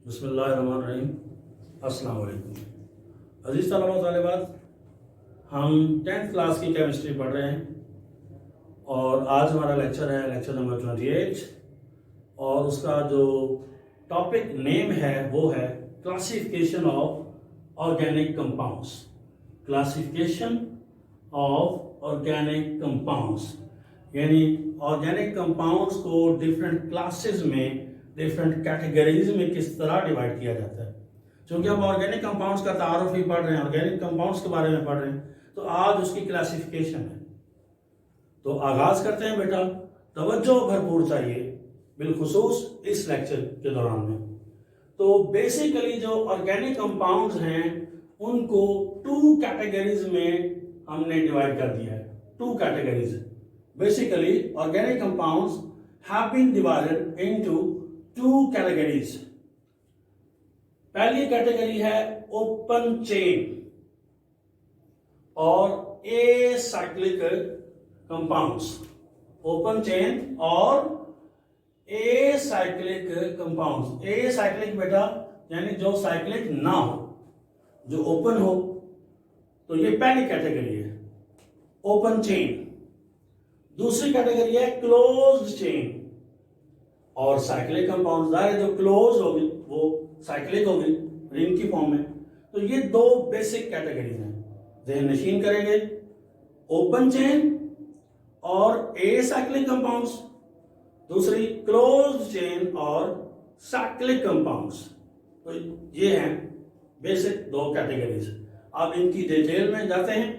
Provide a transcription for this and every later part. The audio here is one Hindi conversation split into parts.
बिस्मिल्लाहिर्रहमानिर्रहीम। अस्सलाम वालेकुम। अजीज़ तलबा व तालिबात, हम 10th क्लास की केमिस्ट्री पढ़ रहे हैं और आज हमारा लेक्चर है लेक्चर नंबर 28 और उसका जो टॉपिक नेम है वो है classification of organic compounds. Classification of organic compounds यानी ऑर्गेनिक कंपाउंड्स को डिफरेंट क्लासेस में, डिफरेंट कैटेगरीज में किस तरह डिवाइड किया जाता है। क्योंकि हम ऑर्गेनिक कंपाउंड्स का तारुफ ही पढ़ रहे हैं, ऑर्गेनिक कंपाउंड्स के बारे में पढ़ रहे हैं, तो आज उसकी क्लासिफिकेशन है। तो आगाज करते हैं बेटा, तवज्जो भरपूर चाहिए बिलखुसूस इस लेक्चर के दौरान में। तो बेसिकली जो ऑर्गेनिक कंपाउंड्स हैं उनको 2 कैटेगरीज में हमने डिवाइड कर दिया है। 2 categories. Basically organic compounds have been divided into 2 categories. पहली कैटेगरी है ओपन चेन और एसाइक्लिक कंपाउंड्स। ओपन चेन और एसाइक्लिक कंपाउंड्स। एसाइक्लिक बेटा यानी जो साइक्लिक ना हो, जो ओपन हो, तो ये पहली कैटेगरी है ओपन चेन। दूसरी कैटेगरी है क्लोज्ड चेन और साइक्लिक कंपाउंड। जाहिर है जो क्लोज होगी वो साइक्लिक होगी रिंग की फॉर्म में। तो ये 2 बेसिक कैटेगरीज हैं, ज़हन नशीन करेंगे। ओपन चेन और एसाइक्लिक कंपाउंड्स, दूसरी क्लोज्ड चेन और साइक्लिक कंपाउंड्स। तो ये हैं बेसिक 2 कैटेगरीज। अब इनकी डिटेल में जाते हैं।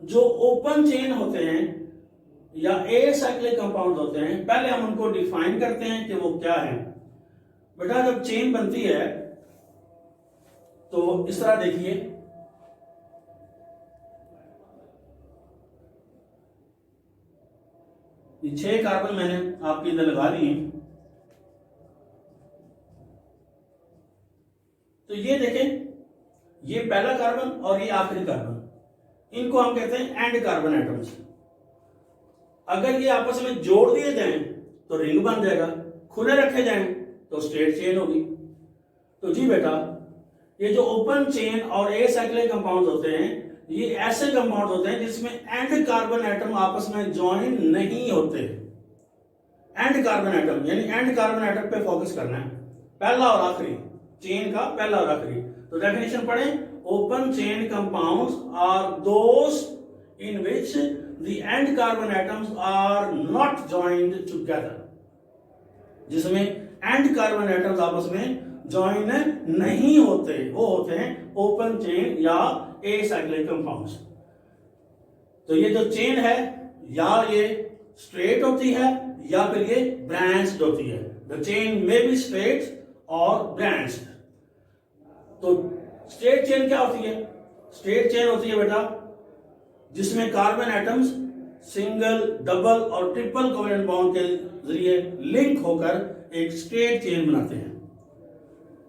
जो ओपन चेन होते हैं या एसाइक्लिक कंपाउंड होते हैं, पहले हम उनको डिफाइन करते हैं कि वो क्या है। बेटा जब चेन बनती है तो इस तरह देखिए, ये 6 कार्बन मैंने आपके इधर लगा दिए। तो ये देखें, ये पहला कार्बन और ये आखिरी कार्बन, इनको हम कहते हैं एंड कार्बन एटम्स। अगर ये आपस में जोड़ दिए जाएं तो रिंग बन जाएगा, खुले रखे जाएं तो स्ट्रेट चेन होगी। तो जी बेटा, ये जो ओपन चेन और एसाइक्लिक कंपाउंड होते हैं, ये ऐसे कंपाउंड होते हैं जिसमें एंड कार्बन एटम आपस में ज्वाइन नहीं होते। एंड कार्बन एटम यानी एंड कार्बन एटम पे फोकस करना है, पहला और आखिरी, चेन का पहला और आखिरी। तो डेफिनेशन पढ़ें, open chain compounds are those in which the end carbon atoms are not joined together, जिसमें end carbon atoms आपस में join नहीं होते, वो होते हैं open chain या acyclic compounds। तो ये जो चेन है या ये straight होती है या फिर ये branched होती है। The chain may be straight or branched। तो straight chain क्या होती है? straight chain होती है बेटा जिसमें कार्बन एटम्स सिंगल, डबल और ट्रिपल कोवेलेंट बॉन्ड के जरिए लिंक होकर एक स्ट्रेट चेन बनाते हैं।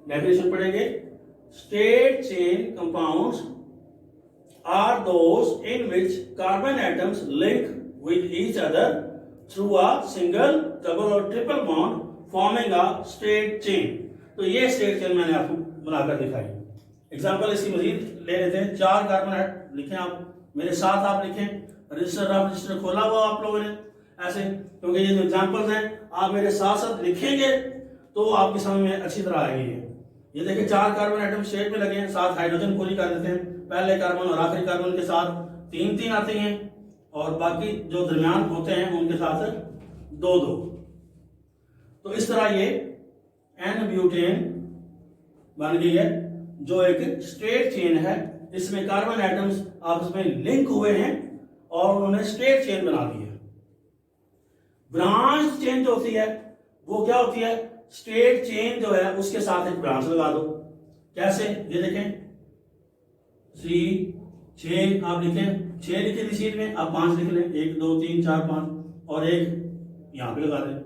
डेफिनेशन पढ़ेंगे, straight chain compounds are those in which carbon atoms link with each other through a single, double और triple bond forming a straight chain. तो ये स्ट्रेट चेन मैंने आपको बनाकर दिखाई। एग्जांपल इसकी मजीद ले लेते हैं। 4 कार्बन लिखें, आप मेरे साथ आप लिखें। रजिस्टर खोला हुआ आप लोगों ने ऐसे, क्योंकि ये जो एग्जांपल्स हैं आप मेरे साथ साथ लिखेंगे तो आपकी समझ में अच्छी तरह आएगी। ये देखिए 4 कार्बन एटम शेप में लगे हैं, साथ हाइड्रोजन पूरी कर देते हैं। पहले कार्बन और आखिरी कार्बन के साथ 3-3 आते हैं और बाकी जो दरमियान होते हैं उनके साथ 2-2। तो इस तरह ये एन ब्यूटेन बन गई है जो एक स्ट्रेट चेन है। इसमें कार्बन एटम्स आपस में लिंक हुए हैं और उन्होंने स्ट्रेट चेन बना दी है। ब्रांच चेन जो होती है वो क्या होती है? स्ट्रेट चेन जो है उसके साथ एक ब्रांच लगा दो। कैसे? ये देखें, 6 आप लिखें, 6 लिखे थी शीट में, आप 5 लिख लें। 1 2 3 4 5 और एक यहां पे लगा दें।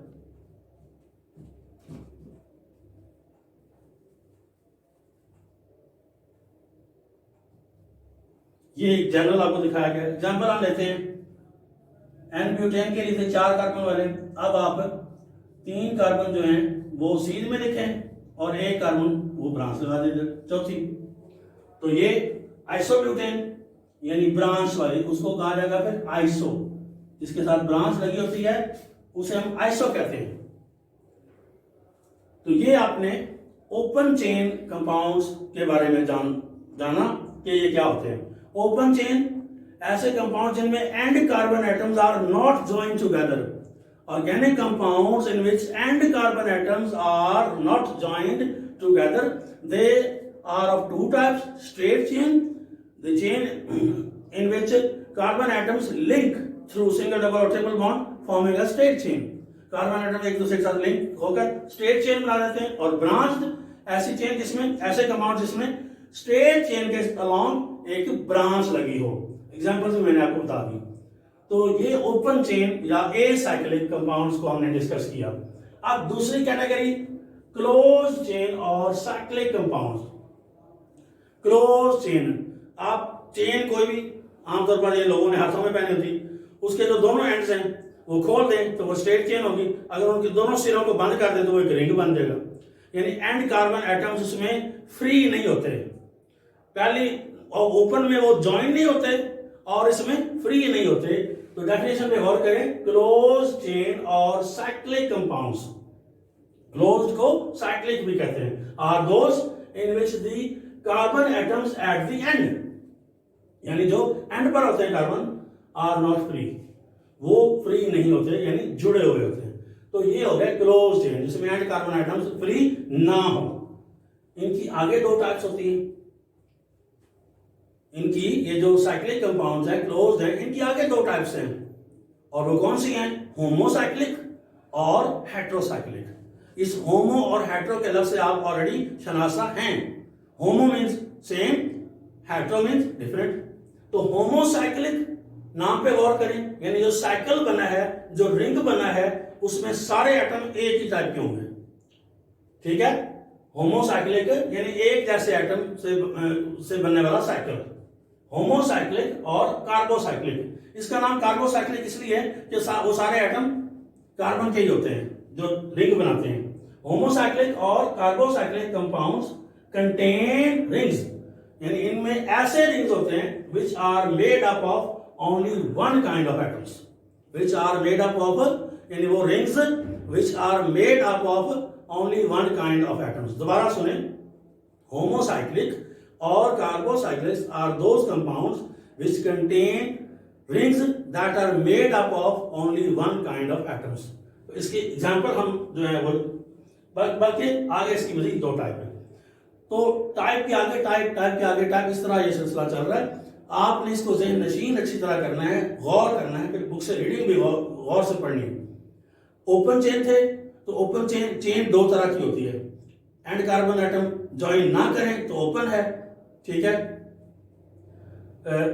ये जनरल आपको दिखाया गया। एग्जाम्पल हम लेते हैं, एन ब्यूटेन के लिए थे 4 कार्बन वाले। अब आप 3 कार्बन जो हैं वो सीध में लिखें और एक कार्बन वो ब्रांच लगा देते चौथी। तो ये आइसोब्यूटेन यानी ब्रांच वाली, उसको कहा जाएगा फिर आइसो। जिसके साथ ब्रांच लगी होती है उसे हम आइसो कहते हैं। तो ये आपने ओपन चेन कंपाउंड्स के बारे में जाना कि ये क्या होते हैं। ओपन चेन ऐसे कंपाउंड जिनमें end carbon atoms are not joined together. Organic compounds in which end carbon atoms are not joined together, they are of two types, straight chain, the chain in which carbon atoms link through single double और triple bond forming a straight chain. Carbon atom एक दूसरे के साथ लिंक होकर स्ट्रेट चेन बना देते हैं। और ब्रांच्ड ऐसी चेन जिसमें, ऐसे कंपाउंड जिसमें स्ट्रेट चेन के अलोंग एक ब्रांच लगी हो। एग्जांपल से मैंने आपको बता दी। तो ये ओपन चेन या ए साइक्लिक कंपाउंड्स को हमने डिस्कस किया। अब दूसरी कैटेगरी क्लोज चेन और साइक्लिक कंपाउंड्स। क्लोज चेन, आप चेन कोई भी, आमतौर पर ये लोगों ने हाथों में पहनी होती, उसके जो दोनों एंड्स हैं वो खोल दें तो वो स्ट्रेट चेन होगी। अगर उनके दोनों सिरों को बंद कर दें तो वो एक रिंग बन जाएगा। यानी एंड कार्बन एटम्स उसमें फ्री नहीं होते। पहली और ओपन में वो ज्वाइन नहीं होते और इसमें फ्री नहीं होते। तो डेफिनेशन पे गौर करें, क्लोज चेन और साइक्लिक कंपाउंड्स, क्लोज्ड को साइक्लिक भी कहते हैं, are those in which the carbon atoms at the end, यानी जो एंड पर होते हैं कार्बन, आर नॉट फ्री, वो फ्री नहीं होते यानी जुड़े हुए होते हैं। तो ये हो गया क्लोज चेन जिसमें एंड कार्बन एटम्स फ्री ना हो। इनकी आगे दो टाइप्स होती हैं। इनकी ये जो साइक्लिक कंपाउंड्स है, क्लोज्ड है, इनकी आगे दो टाइप्स हैं। और वो कौन सी हैं? होमोसाइक्लिक और हेट्रोसाइक्लिक। इस होमो और हेट्रो के लफ्ज से आप ऑलरेडी शनासा हैं। होमो means same, hetero means different. तो होमोसाइक्लिक नाम पे गौर करें, यानी जो साइकिल बना है, जो रिंग बना है, उसमें सारे एटम एक ही टाइप के होंगे। ठीक है, होमोसाइक्लिक यानी एक जैसे एटम से बनने वाला साइकिल, होमोसाइक्लिक और कार्बोसाइक्लिक। इसका नाम कार्बोसाइक्लिक इसलिए कि वो सारे एटम कार्बन के ही होते हैं जो रिंग बनाते हैं। होमोसाइक्लिक और कार्बोसाइक्लिक कंपाउंड्स कंटेन रिंग्स, यानी इनमें ऐसे रिंग्स होते हैं which are made up of only one kind of atoms, which are made up of, यानी वो rings which are made up of only one kind of atoms। दोबारा सुने, homocyclic और carbocyclics are those compounds which contain rings that are made up of only one kind of atoms। तो इसके एग्जाम्पल हम जो है वो बल्कि आगे इसकी मजीद दो टाइप है। तो टाइप के आगे टाइप, टाइप के आगे टाइप, इस तरह ये सिलसिला चल रहा है। आपने इसको ज़हन नशीन अच्छी तरह करना है, गौर करना है, फिर बुक से रीडिंग भी गौर से पढ़नी है। ओपन चेन थे तो ओपन चेन दो तरह की होती है। एंड कार्बन एटम ज्वाइन ना करें तो ओपन है। ठीक है,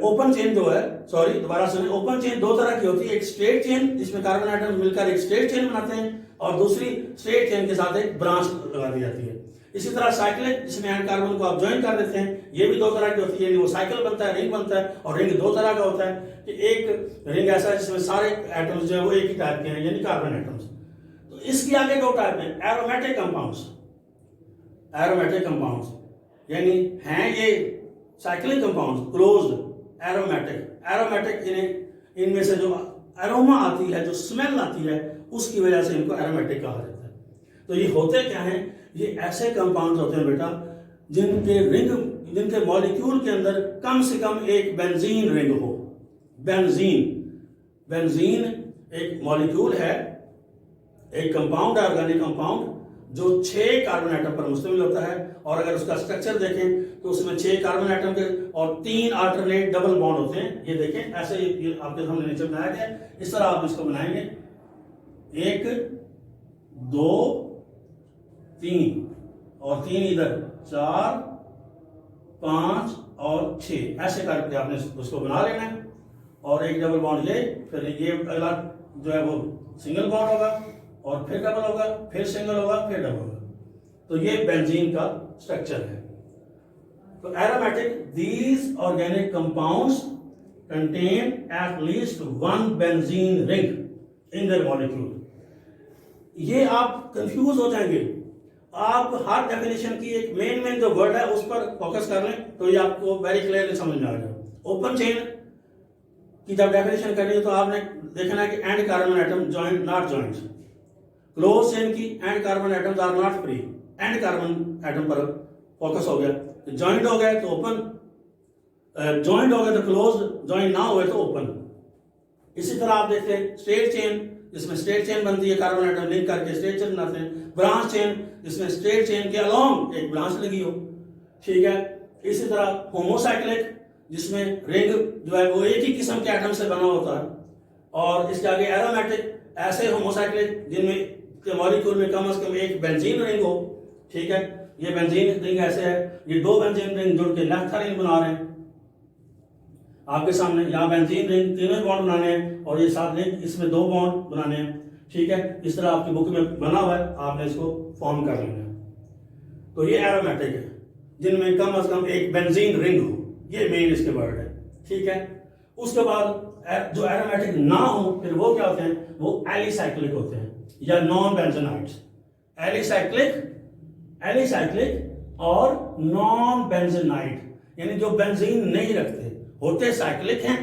ओपन चेन जो है, सॉरी दोबारा सुनिए, ओपन चेन दो तरह की होती है। एक स्ट्रेट चेन जिसमें कार्बन एटम मिलकर एक स्ट्रेट चेन बनाते हैं, और दूसरी स्ट्रेट चेन के साथ एक ब्रांच लगा दी जाती है। इसी तरह साइक्लिक जिसमें एंड कार्बन को आप ज्वाइन कर देते हैं, ये भी दो तरह की होती है। वो साइकिल बनता है, रिंग बनता है, और रिंग दो तरह का होता है कि एक रिंग ऐसा है जिसमें सारे एटम्स जो है वो एक ही टाइप के हैं, यानी कार्बन एटम्स। तो इसके आगे दो टाइप हैं, एरोमेटिक कंपाउंड्स। एरोमेटिक कंपाउंड्स यानी हैं ये cyclic compounds, closed, aromatic. Aromatic इनमें से जो एरोमा आती है, जो स्मेल आती है, उसकी वजह से इनको एरोमेटिक कहा जाता है। तो ये होते क्या हैं? ये ऐसे कंपाउंड्स होते हैं बेटा जिनके रिंग, जिनके मॉलिक्यूल के अंदर कम से कम एक बेंजीन रिंग हो। बेंजीन एक मॉलिक्यूल है, एक कंपाउंड है, ऑर्गेनिक कंपाउंड, जो 6 कार्बन एटम पर मुश्तमिल होता है। और अगर उसका स्ट्रक्चर देखें तो उसमें 6 कार्बन एटम के और 3 अल्टरनेट डबल बॉन्ड होते हैं। ये देखें, ऐसे ये आपके सामने नीचे बनाया गया है, इस तरह आप इसको बनाएंगे, 1 2 3 और 3 इधर, 4 5 और 6, ऐसे करके आपने उसको बना लेना है। और एक डबल बॉन्ड ये, फिर ये अगला जो है वो सिंगल बॉन्ड होगा, और फिर डबल होगा, फिर सिंगल होगा, फिर डबल होगा। तो ये बेंजीन का स्ट्रक्चर है। तो aromatic, these organic compounds contain at least 1 benzene ring in their molecule. ये आप कंफ्यूज हो जाएंगे, आप हर डेफिनेशन की एक मेन जो वर्ड है उस पर फोकस कर लें तो ये आपको वेरी क्लियरली समझ में आ जाएगा। ओपन चेन की जब डेफिनेशन करनी है तो आपने देखना है कि end carbon atom joint not joint. Close chain की end carbon atoms are not free, end carbon atom पर फोकस हो गया। जॉइंट हो गए तो ओपन, जॉइंट हो गए तो क्लोज, जॉइंट ना हुए तो ओपन। इसी तरह आप देखते हैं स्ट्रेट चेन, जिसमें स्ट्रेट चेन बनती है, कार्बन एटम लिंक करके स्ट्रेट चेन बनाते हैं। ब्रांच चेन, जिसमें स्ट्रेट चेन के अलोंग एक ब्रांच लगी हो, ठीक है। इसी तरह होमोसाइक्लिक, जिसमें रिंग जो है वो एक ही किस्म के एटम से बना होता है। और इसके आगे एरोमेटिक, ऐसे होमोसाइक्लिक जिनमें के मॉलिक्यूल में कम से कम एक बेंजीन रिंग हो, ठीक है। ये बेंजीन रिंग ऐसे है, ये दो बेंजीन रिंग जुड़ के नेफ्था रिंग बना रहे हैं आपके सामने। यहाँ बेंजीन रिंग तीनों बॉन्ड बनाने हैं और ये साथ रिंग इसमें दो बॉन्ड बनाने हैं, ठीक है। इस तरह आपकी बुक में बना हुआ है, आपने इसको फॉर्म कर लेना है। तो ये एरोमेटिक है जिनमें कम से कम एक बेंजीन रिंग हो, ये मेन इसके वर्ड है, ठीक है। उसके बाद जो एरोमेटिक ना हो फिर वो क्या होते हैं, वो एलिसाइक्लिक होते हैं या नॉन बेंजेनाइट्स। एलिसाइक्लिक और नॉन बेंजेनाइट, यानी जो बेंजीन नहीं रखते, होते साइक्लिक हैं।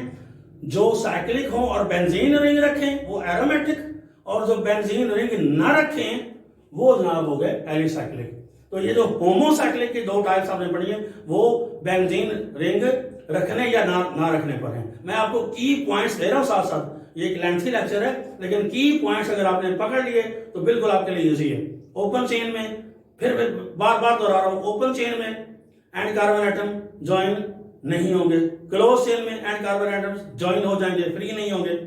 जो साइक्लिक हो और बेंजीन रिंग रखें वो एरोमेटिक, और जो बेंजीन रिंग ना रखें वो जनाब हो गए एलिसाइक्लिक। तो ये जो होमोसाइक्लिक की दो टाइप्स आपने पढ़ी है वो बेंजीन रिंग रखने या ना रखने पर है। मैं आपको की पॉइंट्स दे रहा हूं साथ साथ, ये एक लेंथी लेक्चर है लेकिन की पॉइंट्स अगर आपने पकड़ लिए तो बिल्कुल आपके लिए इजी है। ओपन चेन में फिर बार बार दोहरा रहा हूं, ओपन चेन में एंड कार्बन एटम ज्वाइन नहीं होंगे, क्लोज चेन में एंड कार्बन एटम्स ज्वाइन हो जाएंगे, फ्री नहीं होंगे।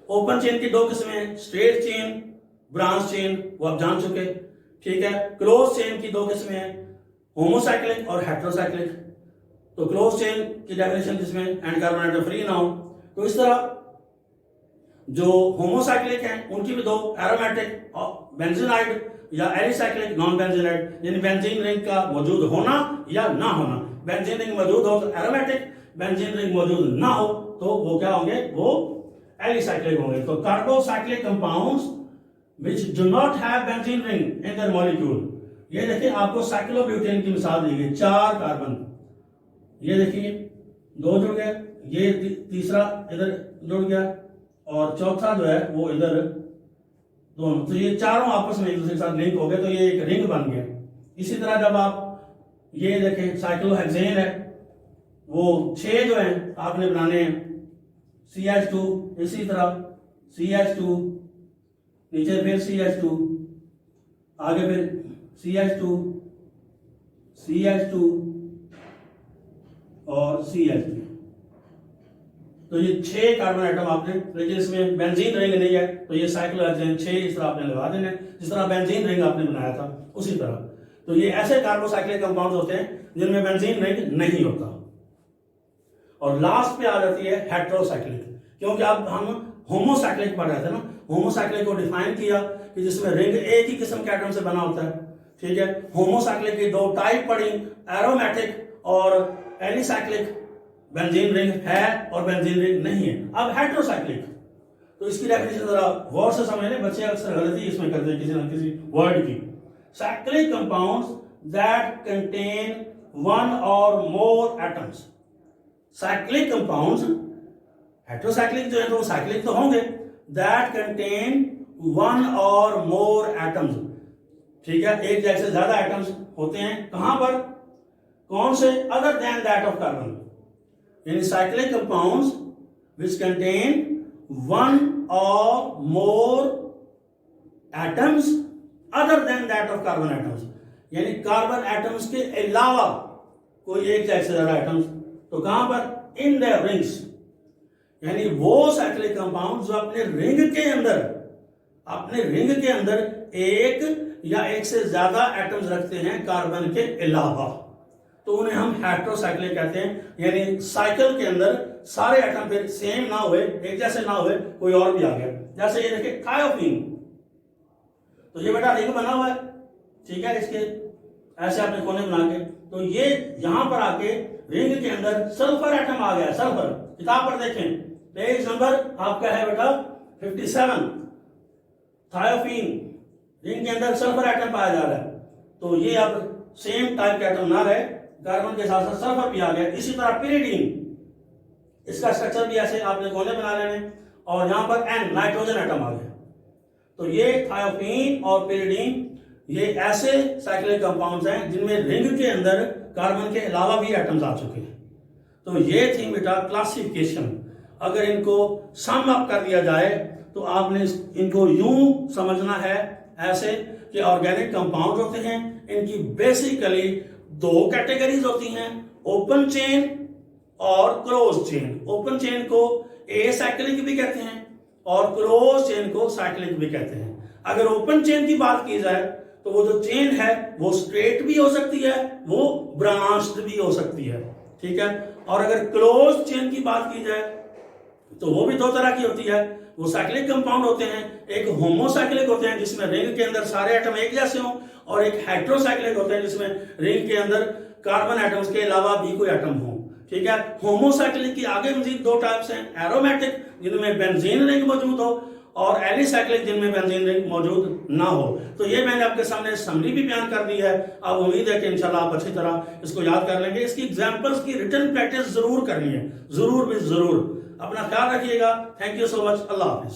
ओपन चेन की दो किस्में हैं, स्ट्रेट चेन, ब्रांच चेन, वो आप जान चुके, ठीक है। क्लोज चेन की दो किस्में हैं, होमोसाइक्लिक और हेटेरोसाइक्लिक। तो क्लोज चेन की डेफिनेशन जिसमें एंड कार्बन एटम फ्री ना हो। तो इस तरह जो होमोसाइक्लिक हैं उनकी भी दो, एरोमेटिक और बेंजीनाइड या एलिसाइक्लिक नॉन बेंजीनाइड, यानी बेंजीन रिंग का मौजूद होना या ना होना। बेंजीन रिंग मौजूद हो तो एरोमेटिक, बेंजीन रिंग मौजूद ना हो तो वो क्या होंगे, वो एलिसाइक्लिक होंगे। तो carbocyclic compounds which do not have benzene ring in their molecule, ये देखिए आपको साइक्लोब्यूटेन की मिसाल दी गई, 4 कार्बन, ये देखिए 2 जुड़ गए, ये तीसरा इधर जुड़ गया और चौथा जो है वो इधर दोनों, तो ये चारों आपस में एक दूसरे के साथ लिंक हो गए, तो ये एक रिंग बन गया। इसी तरह जब आप ये देखें साइक्लोहेक्सेन है, वो 6 जो है आपने बनाने हैं, CH2, इसी तरह CH2, नीचे फिर CH2, आगे फिर CH2 और CH2। तो ये 6 कार्बन आइटम आपने, लेकिन इसमें बेंजीन रिंग नहीं है तो ये साइक्लोहेक्सेन 6 इस तरह आपने लगा देना, जिस तरह बेंजीन रिंग आपने बनाया था उसी तरह। तो ये ऐसे कार्बोसाइक्लिक कंपाउंड्स होते हैं जिनमें बेंजीन रिंग नहीं होता। और लास्ट पे आ जाती है हेटेरोसाइक्लिक, क्योंकि अब हम होमोसाइक्लिक पढ़ रहे थे ना, होमोसाइक्लिक को डिफाइन किया कि जिसमें रिंग एक ही किस्म के एटम से बना होता है, ठीक है। होमोसाइक्लिक की 2 टाइप पढ़ी, एरोमेटिक और एलिसाइक्लिक, बेंजीन रिंग है और बेंजीन रिंग नहीं है। अब हेटेरोसाइक्लिक, तो इसकी डेफिनेशन जरा गौर से समझ लें, बच्चे अक्सर गलती इसमें करते हैं किसी न किसी वर्ड की। साइक्लिक कंपाउंड्स दैट कंटेन 1 और मोर एटम्स। साइक्लिक कंपाउंड्स, हेटेरोसाइक्लिक जो है तो साइक्लिक तो होंगे, दैट कंटेन 1 और मोर एटम्स, ठीक है। एक जैसे ज्यादा एटम्स होते हैं, कहां पर, कौन से, other than that of carbon, यानी साइक्लिक कंपाउंड्स विच कंटेन 1 और मोर atoms other than that of carbon atoms, यानी कार्बन एटम्स के अलावा कोई एक जैसे ज्यादा एटम्स, तो कहां पर, इन द रिंग्स, यानी वो साइक्लिक कंपाउंड जो अपने रिंग के अंदर एक या एक से ज्यादा एटम्स रखते हैं कार्बन के अलावा, तो उन्हें हम हेटेरोसाइक्लिक कहते हैं। यानी साइकिल के अंदर सारे एटम फिर सेम ना हुए, एक जैसे ना हुए, कोई और भी आ गया। जैसे ये देखिए थायोफीन, तो ये बेटा रिंग बना हुआ है, ठीक है, इसके ऐसे आपने कोने बना के, तो ये यहां पर आके रिंग के अंदर सल्फर एटम आ गया। सल्फर, किताब पर देखें, पेज नंबर आपका है बेटा 57, थायोफीन, रिंग के अंदर सल्फर एटम पाया जा रहा है, तो ये अब सेम टाइप का एटम ना रहे, कार्बन के साथ साथ सल्फर भी आ गया। इसी तरह पिरिडीन, इसका स्ट्रक्चर भी ऐसे आपने कोने बना लेने, और यहां पर एन नाइट्रोजन एटम आ गया। तो ये थायोफीन और पिरिडीन ये ऐसे साइक्लिक कंपाउंड्स हैं जिनमें रिंग के अंदर कार्बन के अलावा भी एटम्स आ चुके हैं। तो ये थी बेटा क्लासिफिकेशन। अगर इनको सम अप कर दिया जाए तो आपने इनको यूं समझना है ऐसे कि ऑर्गेनिक कंपाउंड होते हैं, इनकी बेसिकली दो कैटेगरीज होती हैं, ओपन चेन और क्लोज चेन। ओपन चेन को एसाइक्लिक भी कहते हैं और क्लोज चेन को साइक्लिक भी कहते हैं। अगर ओपन चेन की बात की जाए तो वो जो चेन है वो स्ट्रेट भी हो सकती है, वो ब्रांच्ड भी हो सकती है, ठीक है। और अगर क्लोज चेन की बात की जाए तो वो भी दो तरह की होती है। वो साइक्लिक कंपाउंड होते हैं, एक होमोसाइक्लिक होते हैं जिसमें रिंग के अंदर सारे एटम एक जैसे हों, और एक हेट्रोसाइक्लिक होते हैं जिसमें रिंग के अंदर कार्बन एटम्स के अलावा भी कोई एटम हो, ठीक है। होमोसाइक्लिक की आगे मजीद दो टाइप्स हैं, एरोमेटिक जिनमें बेंजीन रिंग मौजूद हो, और एलिसाइक्लिक जिनमें बेंजीन रिंग मौजूद ना हो। तो ये मैंने आपके सामने समरी भी बयान कर दी है। अब उम्मीद है कि इंशाल्लाह आप अच्छी तरह इसको याद कर लेंगे। इसकी एग्जांपल्स की रिटन प्रैक्टिस जरूर करनी है, जरूर भी जरूर। अपना ख्याल रखिएगा। Thank you so much. Allah Hafiz.